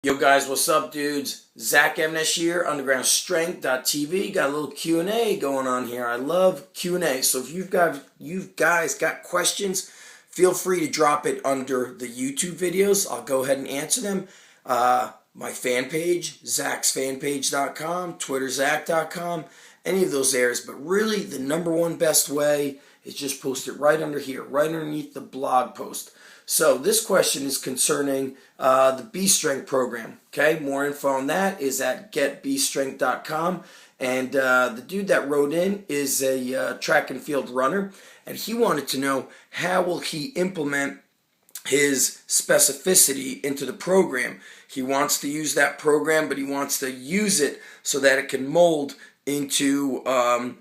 Yo guys, what's up dudes? Zach Emnesh here, undergroundstrength.tv. Got a little Q&A going on here. I love Q&A. So if you guys got questions, feel free to drop it under the YouTube videos. I'll go ahead and answer them. My fan page, zacksfanpage.com, twitterzach.com, any of those areas. But really the number one best way is just post it right under here, right underneath the blog post. So this question is concerning the B-Strength program. Okay, more info on that is at getbstrength.com. And the dude that wrote in is a track and field runner, and he wanted to know how will he implement his specificity into the program. He wants to use that program, but he wants to use it so that it can mold into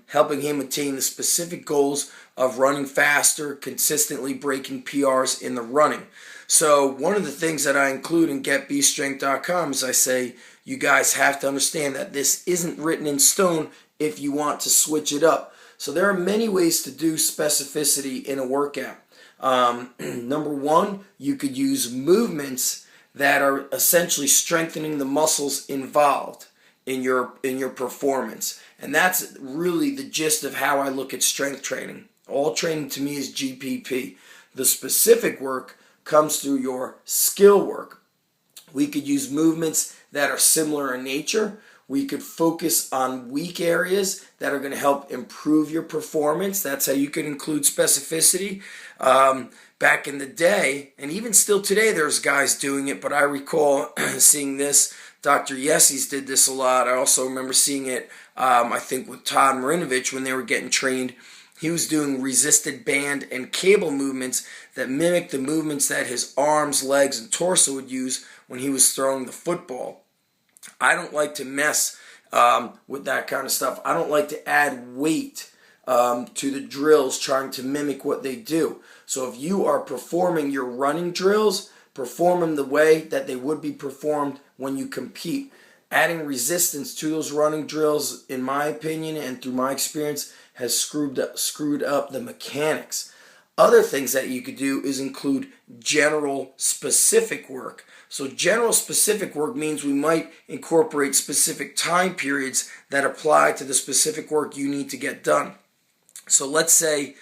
helping him attain the specific goals of running faster, consistently breaking PRs in the running. So one of the things that I include in getbstrength.com is I say you guys have to understand that this isn't written in stone if you want to switch it up. So there are many ways to do specificity in a workout. Number one, you could use movements that are essentially strengthening the muscles involved in your performance. And that's really the gist of how I look at strength training. All training to me is GPP. The specific work comes through your skill work. We could use movements that are similar in nature. We could focus on weak areas that are going to help improve your performance. That's how you could include specificity. Back in the day, and even still today, there's guys doing it, but I recall seeing this. Dr. Yessis did this a lot. I also remember seeing it, I think, with Todd Marinovich when they were getting trained. He was doing resisted band and cable movements that mimicked the movements that his arms, legs, and torso would use when he was throwing the football. I don't like to mess with that kind of stuff. I don't like to add weight to the drills trying to mimic what they do. So if you are performing your running drills, perform them the way that they would be performed when you compete. Adding resistance to those running drills, in my opinion and through my experience, has screwed up the mechanics. Other things that you could do is include general specific work. So general specific work means we might incorporate specific time periods that apply to the specific work you need to get done. So let's say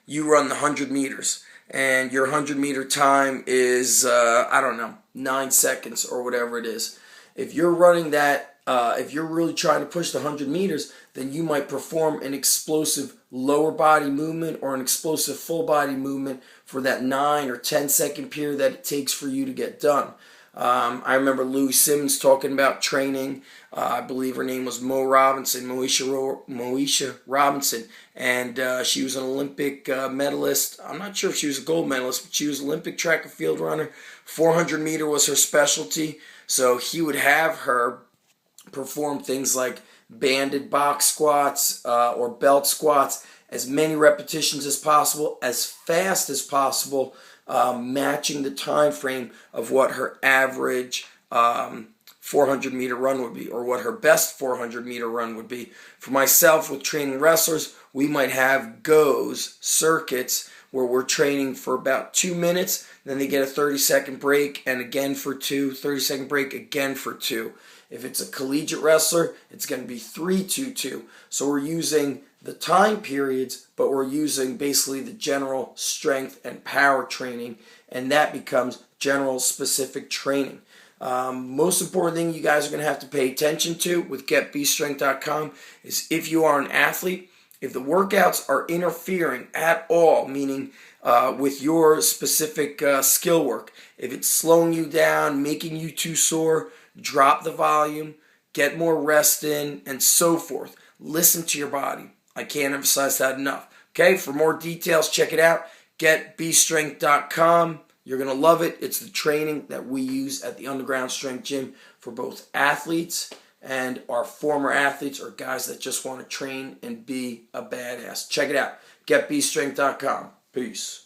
you run the 100 meters and your 100-meter time is, 9 seconds or whatever it is. If you're running that, if you're really trying to push the 100 meters, then you might perform an explosive lower body movement or an explosive full body movement for that 9 or 10 second period that it takes for you to get done. I remember Louie Simmons talking about training. I believe her name was Moesha Robinson, and she was an Olympic medalist. I'm not sure if she was a gold medalist, but she was an Olympic track and field runner. 400 meter was her specialty, so he would have her perform things like banded box squats or belt squats, as many repetitions as possible, as fast as possible, matching the time frame of what her average 400-meter run would be, or what her best 400-meter run would be. For myself, with training wrestlers, we might have goes, circuits, where we're training for about 2 minutes, then they get a 30-second break, and again for 2, 30-second break, again for 2. If it's a collegiate wrestler, it's going to be 3-2-2. So we're using the time periods, but we're using basically the general strength and power training, and that becomes general specific training. Most important thing you guys are going to have to pay attention to with getbstrength.com is if you are an athlete, if the workouts are interfering at all, meaning with your specific skill work, if it's slowing you down, making you too sore, drop the volume, get more rest in, and so forth. Listen to your body. I can't emphasize that enough. Okay, for more details, check it out. Getbstrength.com. You're going to love it. It's the training that we use at the Underground Strength Gym for both athletes and our former athletes or guys that just want to train and be a badass. Check it out. Getbstrength.com. Peace.